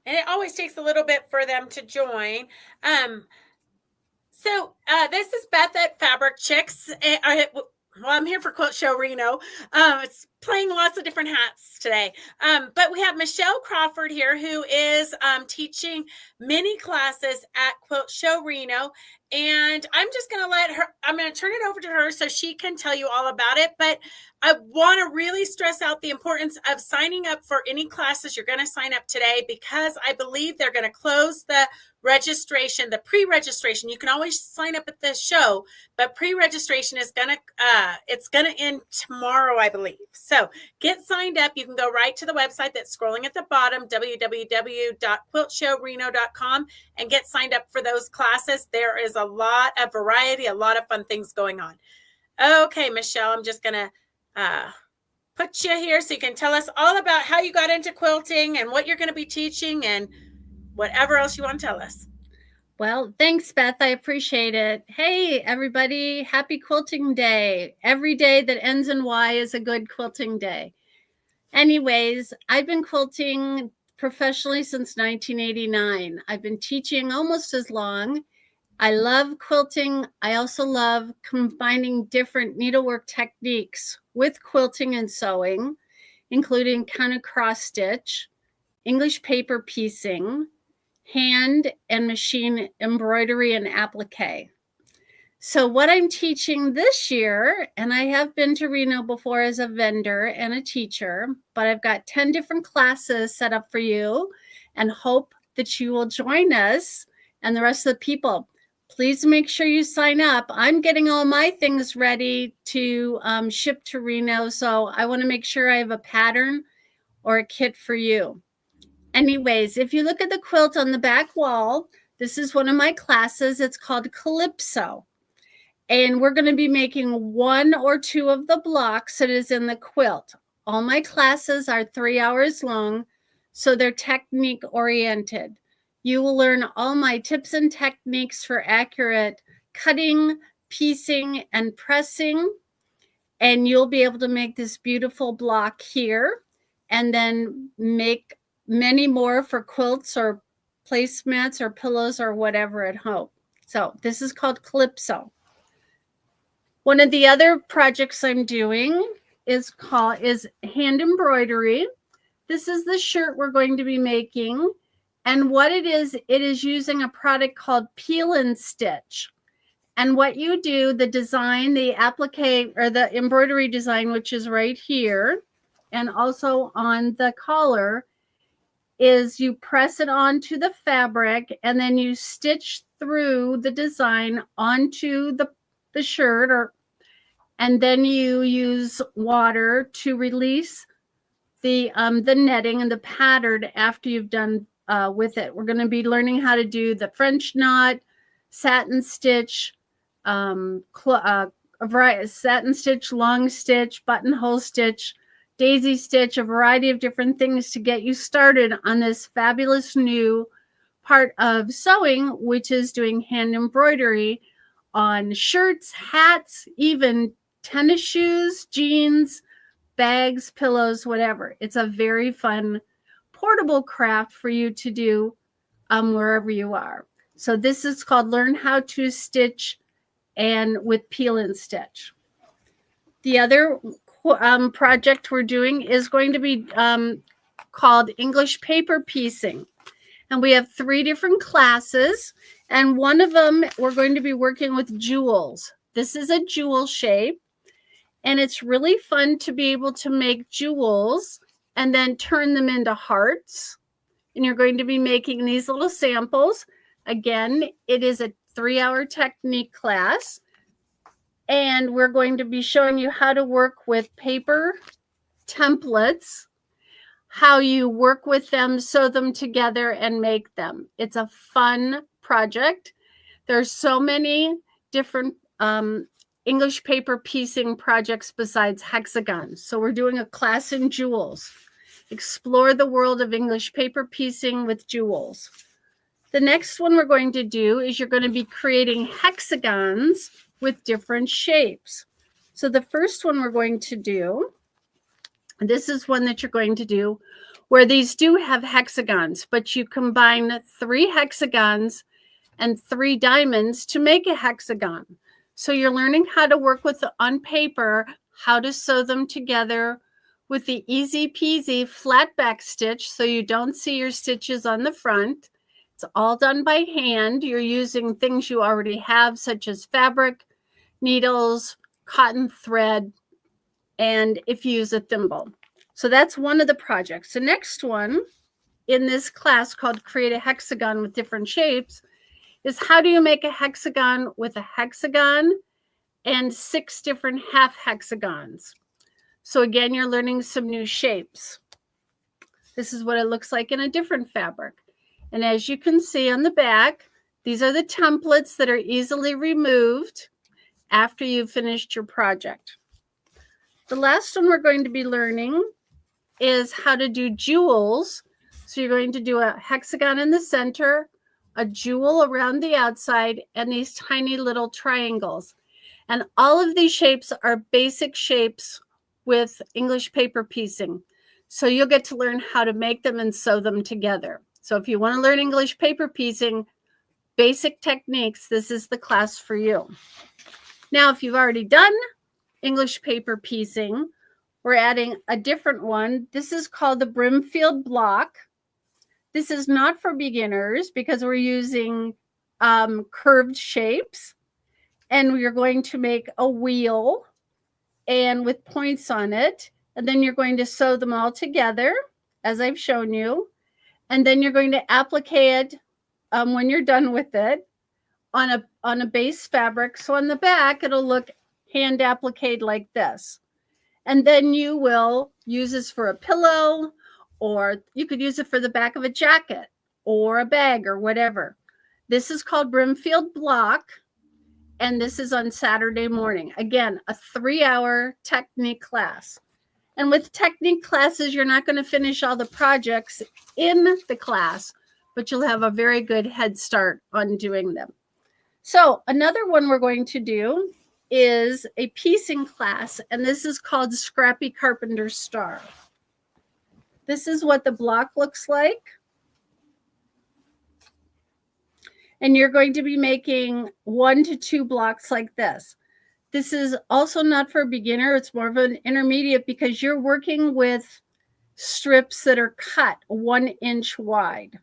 And it always takes a little bit for them to join. This is Beth at Fabric Chicks. I'm here for Quilt Show Reno. It's playing lots of different hats today. But we have Michelle Crawford here, who is teaching mini classes at Quilt Show Reno. And I'm going to turn it over to her so she can tell you all about it. But I want to really stress out the importance of signing up for any classes you're going to sign up today, because I believe they're going to close the registration, the pre-registration. You can always sign up at the show, but pre-registration is it's gonna end tomorrow, I believe. So get signed up. You can go right to the website that's scrolling at the bottom, www.quiltshowreno.com, and get signed up for those classes. There is a lot of variety, a lot of fun things going on. Okay, Michelle, I'm just gonna put you here so you can tell us all about how you got into quilting and what you're going to be teaching and whatever else you want to tell us. Well, thanks, Beth. I appreciate it. Hey, everybody. Happy Quilting Day. Every day that ends in Y is a good quilting day. Anyways, I've been quilting professionally since 1989. I've been teaching almost as long. I love quilting. I also love combining different needlework techniques with quilting and sewing, including kind of cross stitch, English paper piecing, hand and machine embroidery and applique. So what I'm teaching this year, and I have been to Reno before as a vendor and a teacher, but I've got 10 different classes set up for you and hope that you will join us and the rest of the people. Please make sure you sign up. I'm getting all my things ready to ship to Reno, so I want to make sure I have a pattern or a kit for you. Anyways, if you look at the quilt on the back wall, this is one of my classes. It's called Calypso. And we're going to be making one or two of the blocks that is in the quilt. All my classes are 3 hours long, so they're technique oriented. You will learn all my tips and techniques for accurate cutting, piecing, and pressing. And you'll be able to make this beautiful block here and then make many more for quilts or placemats or pillows or whatever at home. So this is called Calypso. One of the other projects I'm doing is hand embroidery. This is the shirt we're going to be making. And what it is using a product called Peel and Stitch. And what you do, the design, the applique or the embroidery design, which is right here, and also on the collar, is you press it onto the fabric and then you stitch through the design onto the shirt, and then you use water to release the netting and the pattern after you've done with it. We're going to be learning how to do the French knot, satin stitch, satin stitch, long stitch, buttonhole stitch, daisy stitch, a variety of different things to get you started on this fabulous new part of sewing, which is doing hand embroidery on shirts, hats, even tennis shoes, jeans, bags, pillows, whatever. It's a very fun portable craft for you to do wherever you are. So this is called Learn How to Stitch and with Peel and Stitch. The other project we're doing is going to be called English paper piecing. And we have 3 different classes. And one of them, we're going to be working with jewels. This is a jewel shape. And it's really fun to be able to make jewels and then turn them into hearts. And you're going to be making these little samples. Again, it is a 3-hour technique class. And we're going to be showing you how to work with paper templates, how you work with them, sew them together, and make them. It's a fun project. There's so many different English paper piecing projects besides hexagons. So we're doing a class in jewels. Explore the world of English paper piecing with jewels. The next one we're going to do is you're going to be creating hexagons with different shapes. So the first one we're going to do, this is one that you're going to do where these do have hexagons, but you combine 3 hexagons and 3 diamonds to make a hexagon. So you're learning how to work with on paper, how to sew them together with the easy peasy flat back stitch so you don't see your stitches on the front. It's all done by hand. You're using things you already have, such as fabric, needles, cotton thread, and if you use a thimble. So that's one of the projects. The next one in this class, called Create a Hexagon with Different Shapes, is how do you make a hexagon with a hexagon and 6 different half hexagons. So again, you're learning some new shapes. This is what it looks like in a different fabric. And as you can see on the back, these are the templates that are easily removed after you've finished your project. The last one we're going to be learning is how to do jewels. So you're going to do a hexagon in the center, a jewel around the outside, and these tiny little triangles. And all of these shapes are basic shapes with English paper piecing. So you'll get to learn how to make them and sew them together. So if you want to learn English paper piecing, basic techniques, this is the class for you. Now, if you've already done English paper piecing, we're adding a different one. This is called the Brimfield block. This is not for beginners because we're using curved shapes. And you're going to make a wheel and with points on it. And then you're going to sew them all together, as I've shown you. And then you're going to applique it when you're done with it on a base fabric. So on the back, it'll look hand appliqued like this. And then you will use this for a pillow, or you could use it for the back of a jacket or a bag or whatever. This is called Brimfield block. And this is on Saturday morning. Again, a 3-hour technique class. And with technique classes, you're not going to finish all the projects in the class, but you'll have a very good head start on doing them. So another one we're going to do is a piecing class, and this is called Scrappy Carpenter Star. This is what the block looks like. And you're going to be making 1 to 2 blocks like this. This is also not for a beginner. It's more of an intermediate because you're working with strips that are cut 1 inch wide.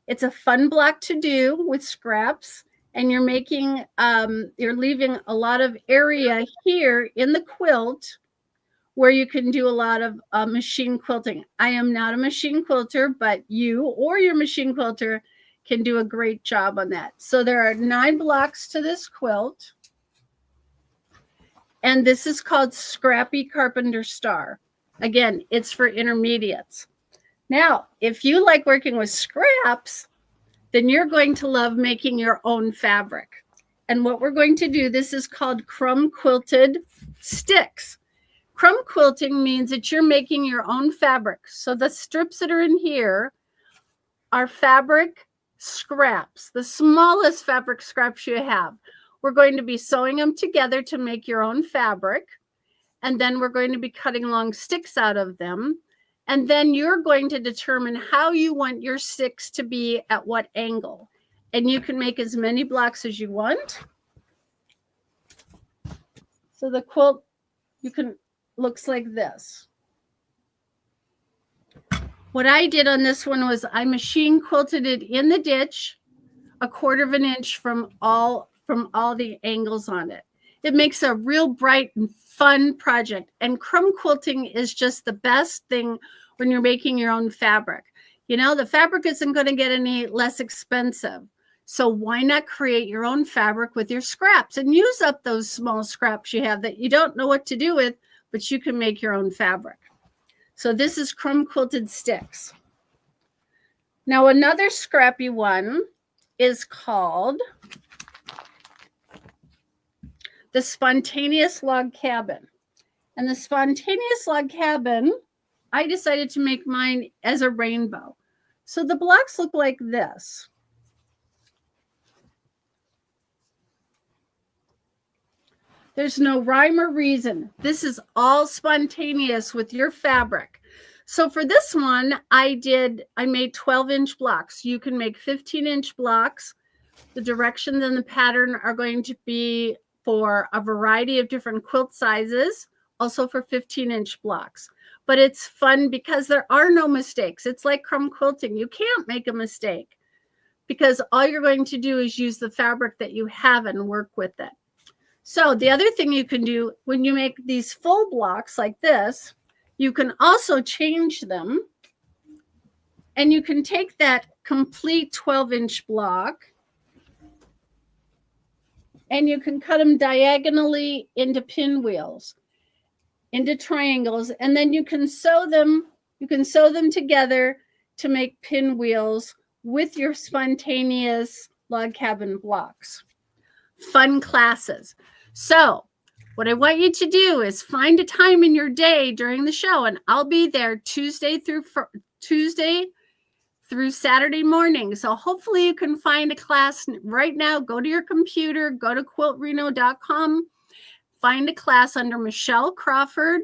It's a fun block to do with scraps, and you're making, you're leaving a lot of area here in the quilt where you can do a lot of machine quilting. I am not a machine quilter, but you or your machine quilter can do a great job on that. So there are 9 blocks to this quilt. And this is called Scrappy Carpenter Star. Again, it's for intermediates. Now, if you like working with scraps, then you're going to love making your own fabric. And what we're going to do, this is called crumb quilted sticks. Crumb quilting means that you're making your own fabric. So the strips that are in here are fabric scraps, the smallest fabric scraps you have. We're going to be sewing them together to make your own fabric. And then we're going to be cutting long sticks out of them. And then you're going to determine how you want your sticks to be at what angle. And you can make as many blocks as you want. So the quilt, looks like this. What I did on this one was I machine quilted it in the ditch, 1/4 inch from all the angles on it. It makes a real bright and fun project. And crumb quilting is just the best thing when you're making your own fabric. You know, the fabric isn't going to get any less expensive. So why not create your own fabric with your scraps and use up those small scraps you have that you don't know what to do with, but you can make your own fabric. So this is crumb quilted sticks. Now another scrappy one is called the Spontaneous Log Cabin. And the Spontaneous Log Cabin, I decided to make mine as a rainbow. So the blocks look like this. There's no rhyme or reason. This is all spontaneous with your fabric. So for this one, I made 12-inch blocks. You can make 15-inch blocks. The directions and the pattern are going to be for a variety of different quilt sizes, also for 15-inch blocks. But it's fun because there are no mistakes. It's like crumb quilting. You can't make a mistake because all you're going to do is use the fabric that you have and work with it. So the other thing you can do when you make these full blocks like this, you can also change them. And you can take that complete 12-inch block and you can cut them diagonally into pinwheels, into triangles, and then you can sew them together to make pinwheels with your spontaneous log cabin blocks. Fun classes. So what I want you to do is find a time in your day during the show, and I'll be there Tuesday through Saturday morning. So hopefully you can find a class right now. Go to your computer, go to quiltreno.com, find a class under Michelle Crawford,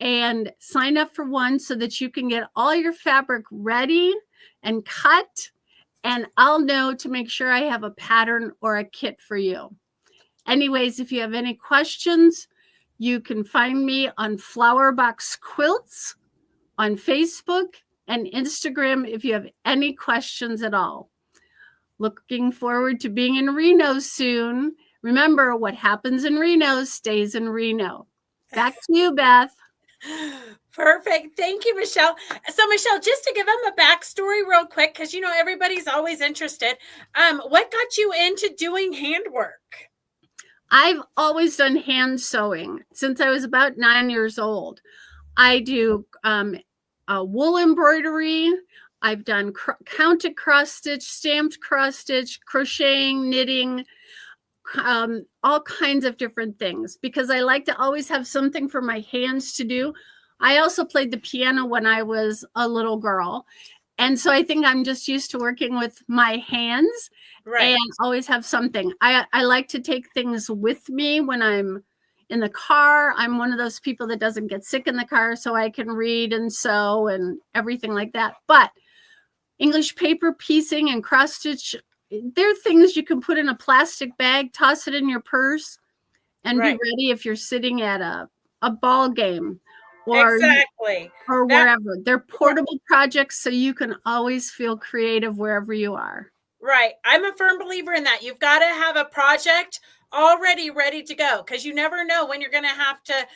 and sign up for one so that you can get all your fabric ready and cut. And I'll know to make sure I have a pattern or a kit for you. Anyways, if you have any questions, you can find me on Flower Box Quilts on Facebook and Instagram if you have any questions at all. Looking forward to being in Reno soon. Remember, what happens in Reno stays in Reno. Back to you, Beth. Perfect. Thank you, Michelle. So, Michelle, just to give them a backstory real quick, because, you know, everybody's always interested. What got you into doing handwork? I've always done hand sewing since I was about 9 years old. I do wool embroidery. I've done counted cross stitch, stamped cross stitch, crocheting, knitting, all kinds of different things because I like to always have something for my hands to do. I also played the piano when I was a little girl. And so I think I'm just used to working with my hands and always have something. I like to take things with me when I'm in the car. I'm one of those people that doesn't get sick in the car, so I can read and sew and everything like that. But English paper piecing and cross stitch, they're things you can put in a plastic bag, toss it in your purse, and be ready if you're sitting at a ball game or wherever. They're portable projects, so you can always feel creative wherever you are. Right. I'm a firm believer in that. You've got to have a project already ready to go because you never know when you're going to have to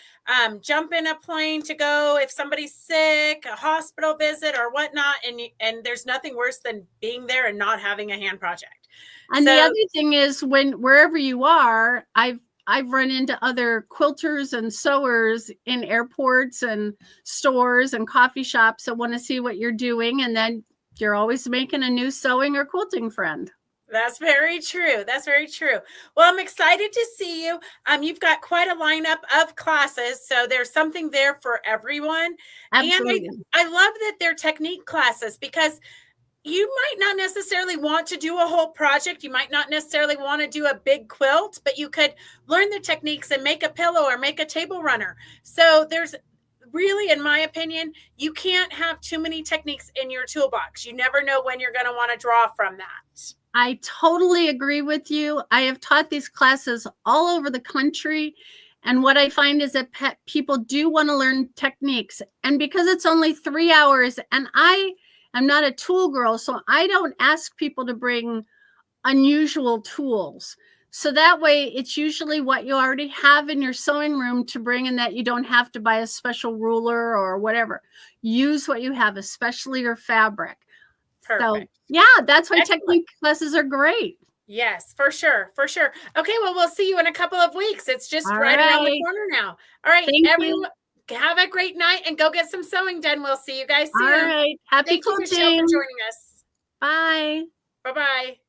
jump in a plane to go if somebody's sick, a hospital visit or whatnot. And there's nothing worse than being there and not having a hand project. And the other thing is wherever you are, I've run into other quilters and sewers in airports and stores and coffee shops that want to see what you're doing. And then you're always making a new sewing or quilting friend. That's very true. That's very true. Well, I'm excited to see you. You've got quite a lineup of classes, so there's something there for everyone. Absolutely. And I love that they're technique classes because you might not necessarily want to do a whole project. You might not necessarily want to do a big quilt, but you could learn the techniques and make a pillow or make a table runner. So there's really, in my opinion, you can't have too many techniques in your toolbox. You never know when you're going to want to draw from that. I totally agree with you. I have taught these classes all over the country. And what I find is that people do want to learn techniques. And because it's only 3 hours, and I am not a tool girl, so I don't ask people to bring unusual tools. So that way, it's usually what you already have in your sewing room to bring, and that you don't have to buy a special ruler or whatever. Use what you have, especially your fabric. Perfect. So, yeah, that's why technique classes are great. Yes, for sure. For sure. Okay, well, we'll see you in a couple of weeks. It's just right around the corner now. All right, everyone, have a great night and go get some sewing done. We'll see you guys soon. All right. Happy quilting. Thank you, Michelle, for joining us. Bye. Bye-bye.